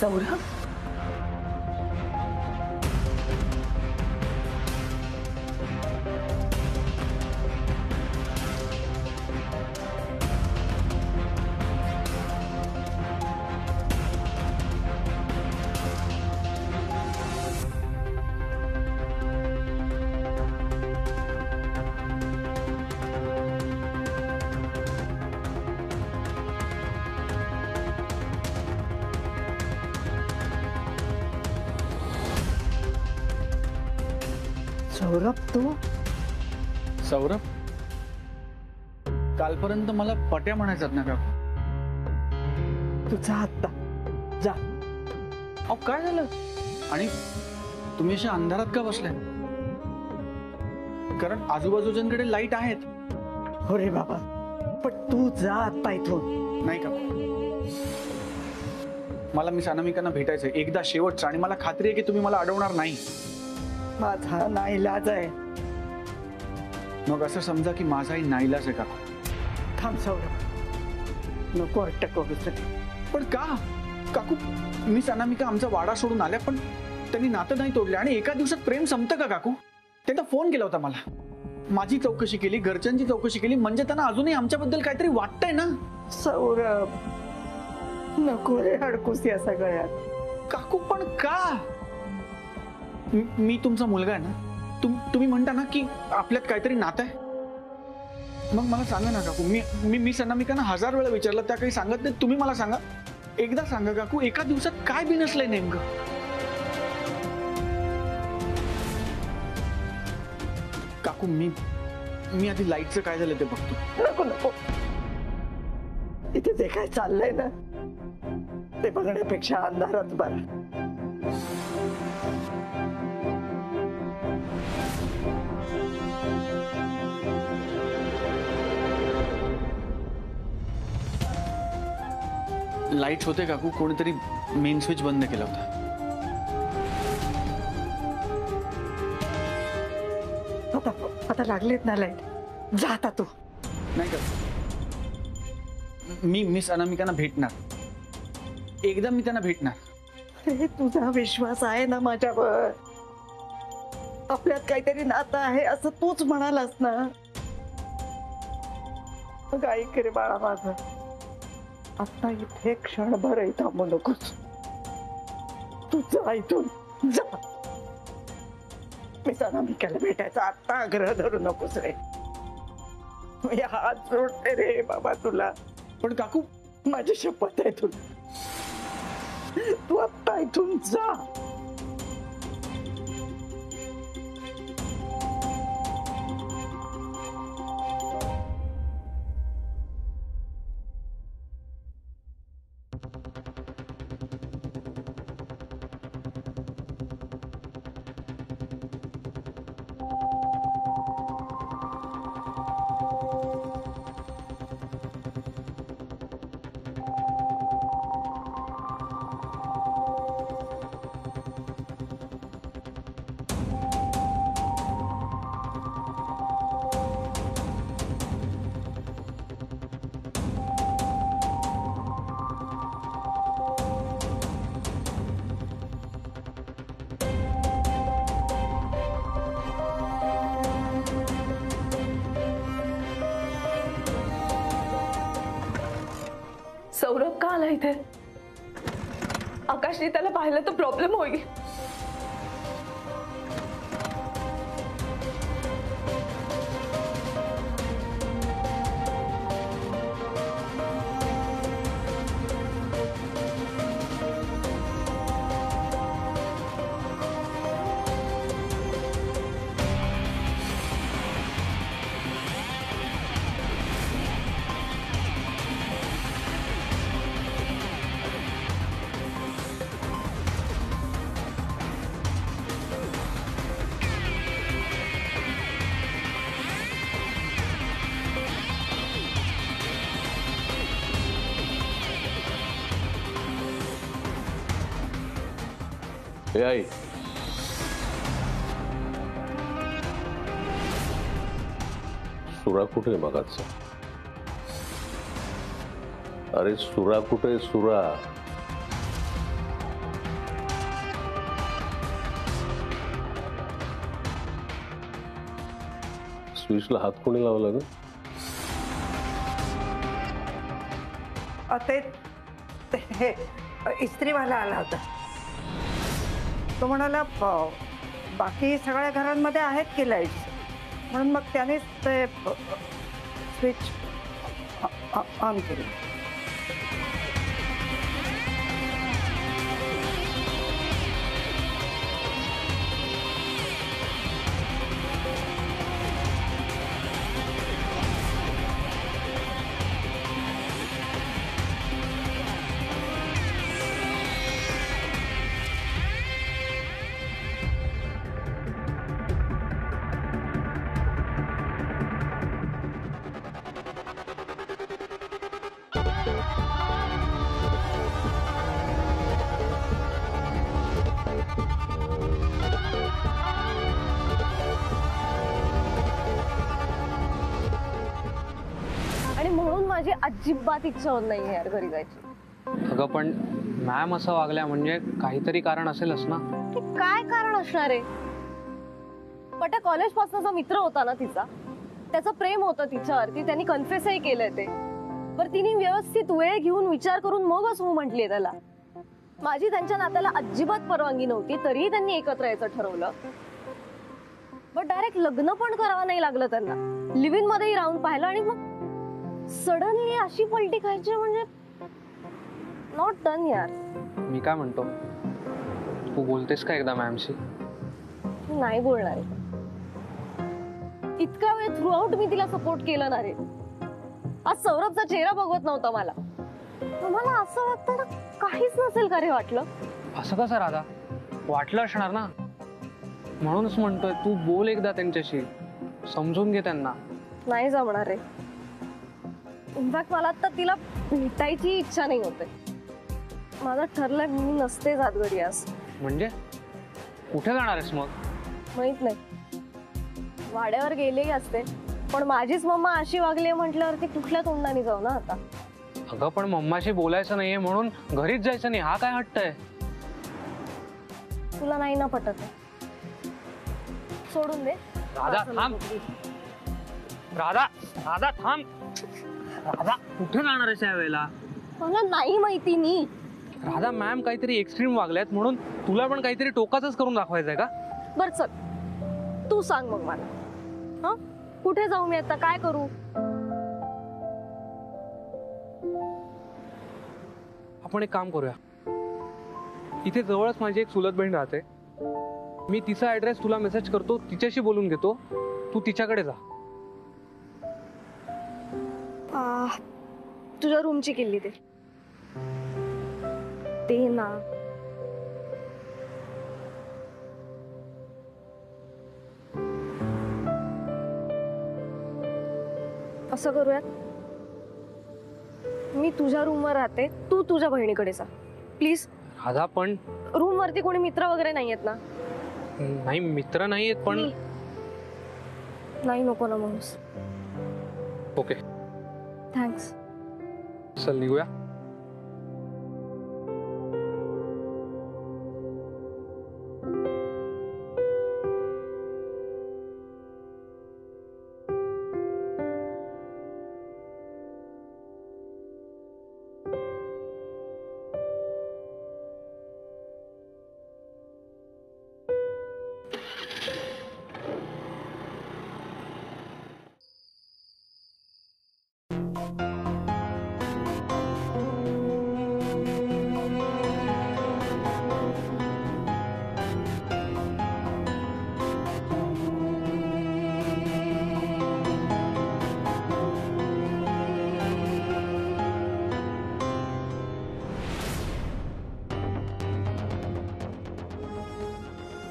सौरभ, सौरभ तू सौरभ, कालपर्यंत मला पट्या म्हणायचात ना काकू. तुझा आत्ता जा. अहो काय झालं? आणि तुम्ही अशा अंधारात का बसलाय? कारण आजूबाजूच्यांकडे लाईट आहेत. हो रे बाबा, पण तू जा आत्ता इथून. नाही काकू, मला मिस अनामिकांना भेटायचंय एकदा शेवटचं, आणि मला खात्री आहे की तुम्ही मला अडवणार नाही. माझा नाईलाज आहे. मग असं समजा की माझाही नाईलाज आहे काकू. थांब सौरभ, नको अटक वगैरे. पण का काकू? मिस अनामिका आमचा वाडा सोडून आल्या, पण त्यांनी नातं नाही तोडले आणि एका दिवसात प्रेम संपतं का काकू? त्यांना फोन केला होता मला, माझी चौकशी केली, घरच्यांची चौकशी केली, म्हणजे त्यांना अजूनही आमच्याबद्दल काहीतरी वाटतंय ना. सौरभ नको रे अडकूस या सगळ्यात. काकू पण का? मी तुमचा मुलगा आहे ना. तुम्ही म्हणता ना की आपल्यात काहीतरी नातं आहे. मग मला सांगा ना काकू. मी मिस अनामिकांना 1000 वेळा विचारलं, त्या काही सांगत नाही. तुम्ही मला सांगा, एकदा सांगा काकू, एका दिवसात काय बिनसलंय नेमकं? काकू मी आधी लाईटचं काय झालं ते बघतो. नको नको, इथे जे काय चाललंय ना ते बघण्यापेक्षा अंधारात बरं. लाईट होते काकू, कोणीतरी मेन स्विच बंद केला होता. आता लागलेत ना लाईट, जा आता तू. नाही का, मी मिस अनामिकांना भेटणार. एकदा मी त्यांना भेटणार. हे तुझा विश्वास आहे ना माझ्यावर? आपल्यात काहीतरी नातं आहे असं तूच म्हणालास ना. ऐक रे बाळा माझं, आता इथे क्षणभरही थांबू नकोस. तू जा इथून, जा. मी अनामिकाला भेटायचा आत्ता आग्रह धरू नकोस रे. मी हात जोडते रे बाबा तुला. पण काकू, माझी शपथ आहे तुला, तू आत्ता इथून जा. सौरभ का आला इथे? आकाशने त्याला पाहिलं तर प्रॉब्लेम होईल. हे आई, सुरा कुठे मगाच? अरे सुरा कुठे? सुरा स्विचला हात कोणी लावला ग? हे इस्त्रीवाला आला होता. तो म्हणाला बाकी सगळ्या घरांमध्ये आहेत की लाईट्स, म्हणून मग त्यानेच ते स्विच ऑन केली. आणि म्हणून माझी अजिबात इच्छा होत नाही यार घरी जायची. अगं पण मॅम असं वागल्या म्हणजे काहीतरी कारण असेलच ना. ते काय कारण असणार आहे? पण त्या कॉलेज पासूनचा मित्र होता ना तिचा, त्याचं प्रेम होतं तिच्यावरती, त्यांनी कन्फेसही केलंय ते. पर तिने व्यवस्थित वेळ घेऊन विचार करून मगच हो म्हटलीये त्याला. माझी त्यांच्या नात्याला अजिबात परवानगी नव्हती, तरीही त्यांनी एकत्र यायचं ठरवलं. बट डायरेक्ट लग्न पण करावं नाही लागलं त्यांना, लिव्ह इन मध्येही राहून पाहिलं आणि मग सडनली अशी पलटी खायची म्हणजे नॉट डन यार. मी काय म्हणतो, तू बोलतेस का एकदा मॅमशी? नाही बोलणार. इतका वेळ थ्रू आउट मी तिला सपोर्ट केलं ना रे. आज सौरभचा चेहरा बघवत नव्हता मला. मला असं वाटतं ना काहीच नसेल का रे वाटलं. असं कसं राधा? वाटलं असणार ना, म्हणूनच म्हणतोय तू बोल एकदा त्यांच्याशी, समजून घे त्यांना. नाही जमणार रे. इनफॅक्ट मला आता तिला भेटायची इच्छा नाही होते. माझं ठरलंय मी नसते जात घरी आज. म्हणजे कुठे जाणार आहेस मग? माहित नाही, वाड्यावर गेलेही असते, पण माझीच मम्मा अशी वागली म्हटल्यावरती कुठल्या तोंडाने जाऊ ना आता. अगं पण मम्माशी बोलायचं नाहीये म्हणून घरीच जायचं नाही, हा काय हट्ट आहे? तुला नाही ना पटत आहे. सोडून दे. राधा थांब. राधा राधा थांब. राधा कुठे जाणार आहेस या वेळेला? मला नाही माहिती. मी राधा मॅम काहीतरी एक्स्ट्रीम वागल्यात म्हणून तुला पण काहीतरी टोकाचंच करून दाखवायचंय का? बर चल, तू सांग मग मला. हा, कुठे जाऊ मी आता, काय करू? आपण एक काम करूया, इथे जवळच माझी एक चुलत बहीण राहते. मी तिचा ऍड्रेस तुला मेसेज करतो, तिच्याशी बोलून घेतो, तू तिच्याकडे जा. तुझ्या रूमची किल्ली ते ना. असं करूयात, मी तुझ्या रूमवर राहते, तू तुझ्या बहिणीकडे जा प्लीज. राधा पण रूम वरती कोणी मित्र वगैरे नाही आहेत ना? नाही, मित्र नाही आहेत पण नाही, नको ना माणूस. Okay thanks. चल निघूया.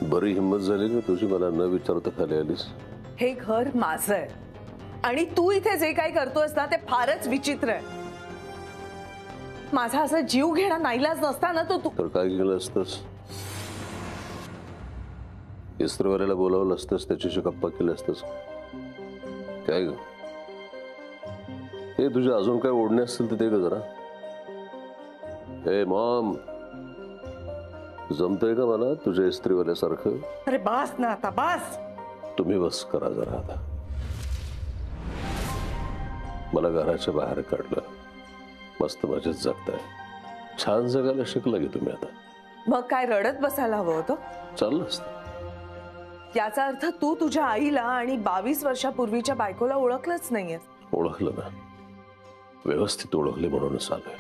बरी हिंमत झाली ना तुझी, मला न विचारता खाली आलीस. हे घर माझं आहे आणि तू इथे जे काही करतोयस ना ते फारच विचित्र आहे. माझा असा जीव घेणा नाईलाज नसता ना तो तू. तर काय केलं असतंस? इस्त्रीवाल्याला बोलावलं असतंस, त्याच्याशी गप्पा केल्या असतंस. काय ग, हे तुझ्या अजून काय ओढणे असतील तर ते ग जरा. ए मॉम, जमतंय का मला तुझ्या इस्त्रीवाल्यासारखं? अरे बास ना आता, बास. तुम्ही बस करा जरा आता. मला घराच्या बाहेर काढलं, मस्त मजेत जगताय, छान जगायला शिकला की तुम्ही. आता मग काय रडत बसायला हवं होतं? चाललं असतं. याचा अर्थ तू तुझ्या आईला आणि 22 वर्षापूर्वीच्या बायकोला ओळखलंच नाहीये. ओळखलं ना, व्यवस्थित ओळखले म्हणूनच आलोय.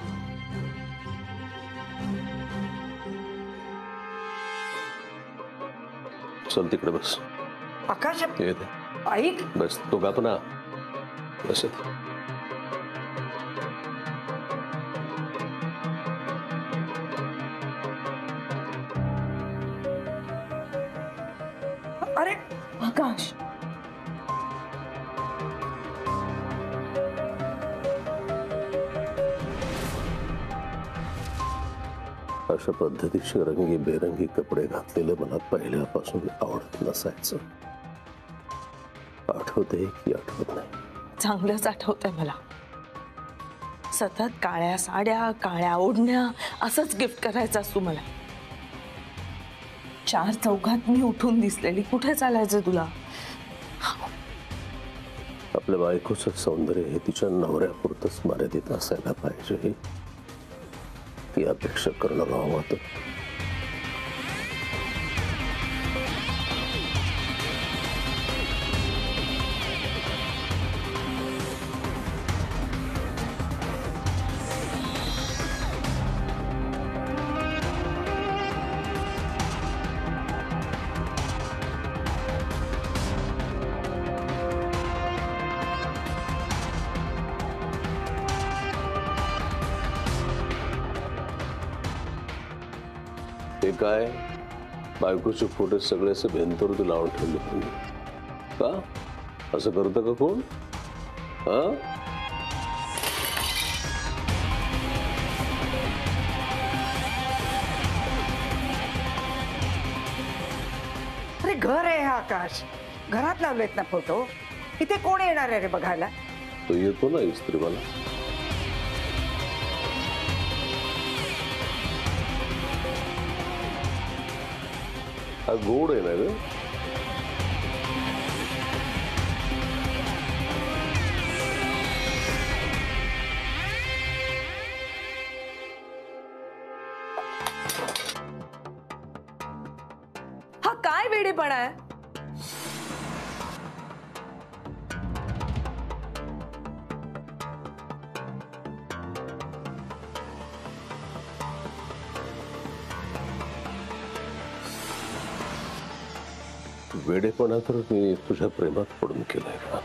चल तिकडे बस. आकाश येते ऐक, बस. तो का पण बस. अरे आकाश, अशा पद्धतीचे रंगी बेरंगी कपडे घातलेले मला पहिल्यापासून आवडत नसायचं. आठवते की आठवत नाही? चांगलंच आठवतंय मला. सतत काळ्या साड्या, काळ्या ओढण्या असंच गिफ्ट करायचं तू मला. 4 चौघात मी उठून दिसलेली, कुठे चालायचं तुला? आपल्या बायकोचं सौंदर्य हे तिच्या नवऱ्यापुरतच मर्यादित असायला पाहिजे, ही अपेक्षा करणं भाव होतं. ते काय, बायकोचे फोटो सगळे असे भिंतीवरती लावून ठेवले तुम्ही का? असं करतं का कोण? हा, अरे घर आहे हा आकाश, घरात लावलेत ना फोटो. इथे कोण येणार आहे रे बघायला? तो येतो ना इस्त्रीवाला. हा गोड आहे ना ग. हा काय वेडेपणा आहे? वेडेपणा तर मी तुझ्या प्रेमात पडून केलाय का?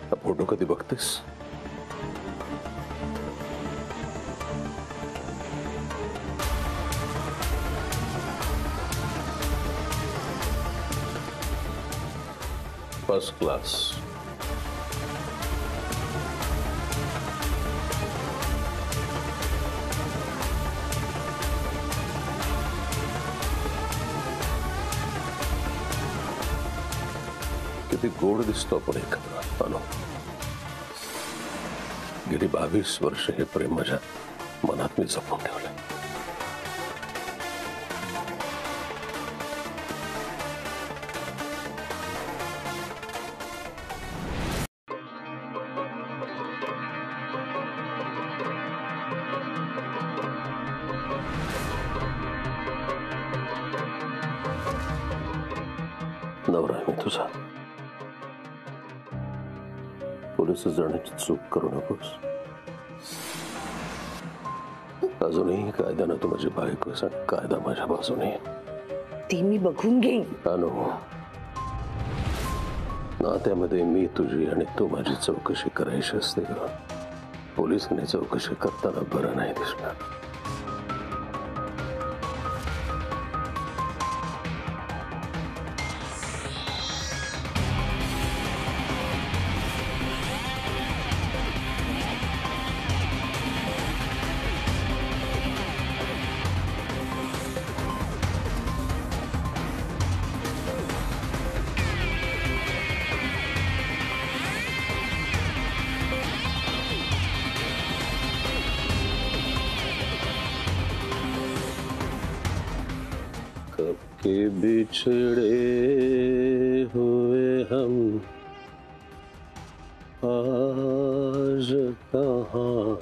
हा फोटो कधी बघतेस? First class. किती गोड दिसतो आपण एकत्र. अनु, गेली 22 वर्ष हे प्रेम माझ्या मनात मी जपून ठेवलं. नवरा आहे मी तुझा. पोलीस जाण्याची चूक करू नकोस. अजूनही कायद्यानं तू माझी बायकोस आणि कायदा माझ्या बाजूने. ती मी बघून घेईन. अनु, नात्यामध्ये मी तुझी आणि तू माझी चौकशी करायची असते का? पोलिसांनी चौकशी करताना बरं नाही दिसणार. के बिछड़े हुए हम आज कहाँ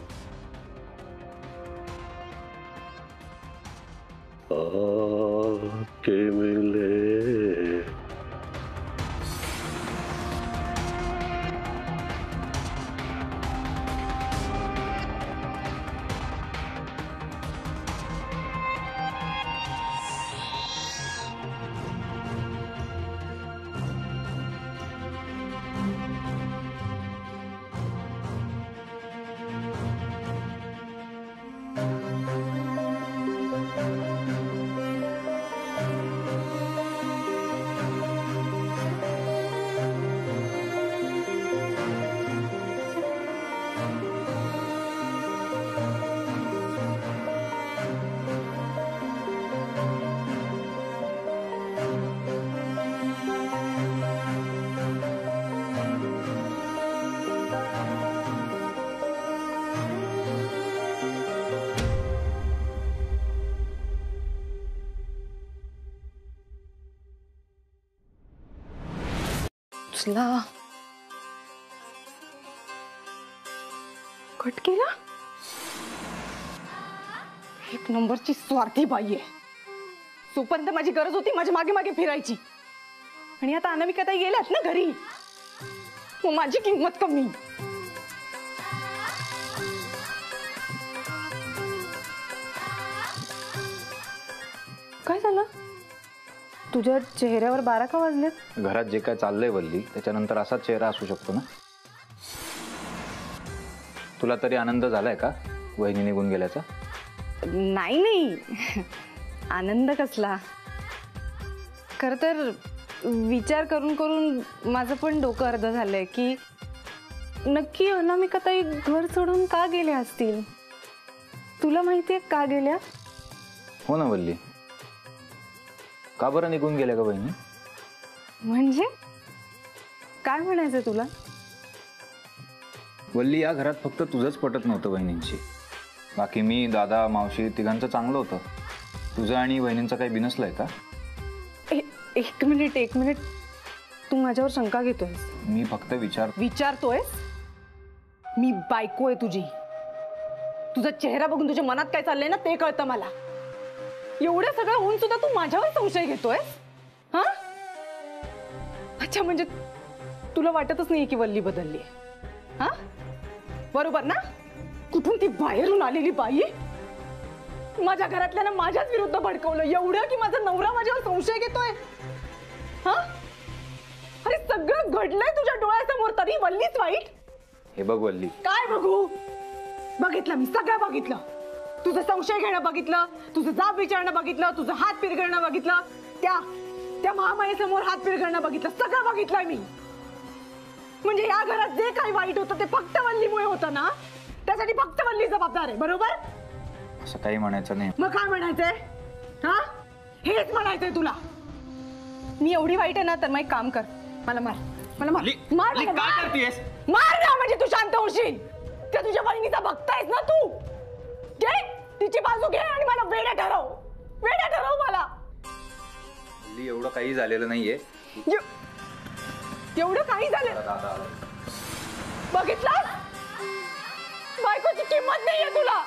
आके मिले। उचला, कट केला. एक नंबरची स्वार्थी बाई आहे. जोपर्यंत माझी गरज होती माझ्या मागे मागे फिरायची, आणि आता अनामिका ताई गेल्यात ना घरी, मग माझी किंमत कमी. काय झालं? तुझ्या चेहऱ्यावर 12 का वाजलेत? घरात जे काय चाललंय वल्ली, त्याच्यानंतर असाच चेहरा असू शकतो ना. तुला तरी आनंद झालाय का वहिनी निघून गेल्याचा? नाही नाही, आनंद कसला. खर तर विचार करून करून माझं पण डोकं अर्ध झालंय की नक्की अनामिका ताई घर सोडून का गेल्या असतील. तुला माहितीये का गेल्या? हो ना वल्ली, का बरं निघून गेल्या का बहिणी? म्हणजे काय म्हणायचंय तुला? वल्ली, या घरात फक्त तुझंच पटत नव्हतं बहिणींची. बाकी मी, दादा, मावशी तिघांचं चांगलं होतं. तुझं आणि बहिणींचं काही बिनसलंय का? एक मिनिट, तू माझ्यावर शंका घेतोयस? मी फक्त विचारतोयस? मी बायको आहे तुझी. तुझा चेहरा बघून तुझ्या मनात काय चाललंय ना ते कळतं मला. एवढं सगळं होऊन सुद्धा तू माझ्यावर संशय घेतोयस? हा, अच्छा, म्हणजे तुला वाटतच नाही की वल्ली बदलली? हा, बरोबर ना? कुठून ती बाहेरून आलेली बाई माझ्या घरातल्यानं माझ्याच विरुद्ध भडकवलं, एवढं की माझा नवरा माझ्यावर संशय घेतोय. हा, अरे सगळं घडलंय तुझ्या डोळ्यासमोर, तरी वल्लीच वाईट? हे बघ वल्ली. काय बघू? बघितलं मी, सगळं बघितलं. तुझं संशय घेणं बघितलं, तुझं जाब विचारणं बघितलं, तुझं हात पिरगळणं बघितलं, त्या महामायेसमोर हात पिरगळणं बघितलं, सगळं बघितलंय मी. म्हणजे या घरात जे काही वाईट होतं ते फक्त वल्लीमुळे होतं ना? त्यासाठी फक्त वल्ली जबाबदार आहे, बरोबर? असं काही म्हणायचं नाही. मग काय म्हणायचंय? हा, हेच म्हणायचंय तुला? मी एवढी वाईट आहे ना, तर मग एक काम कर, मला मार, मला मार, मार, मला मार. मार ना, म्हणजे तू शांत होशील. त्या तुझ्या बहिणीचा बघतायस ना तू. घे तिची बाजू घे आणि मला वेडा ठरव मला. एवढं काही झालेलं नाहीये. एवढं काही झालं? बघितलं? बायकोची किंमत नाहीये तुला.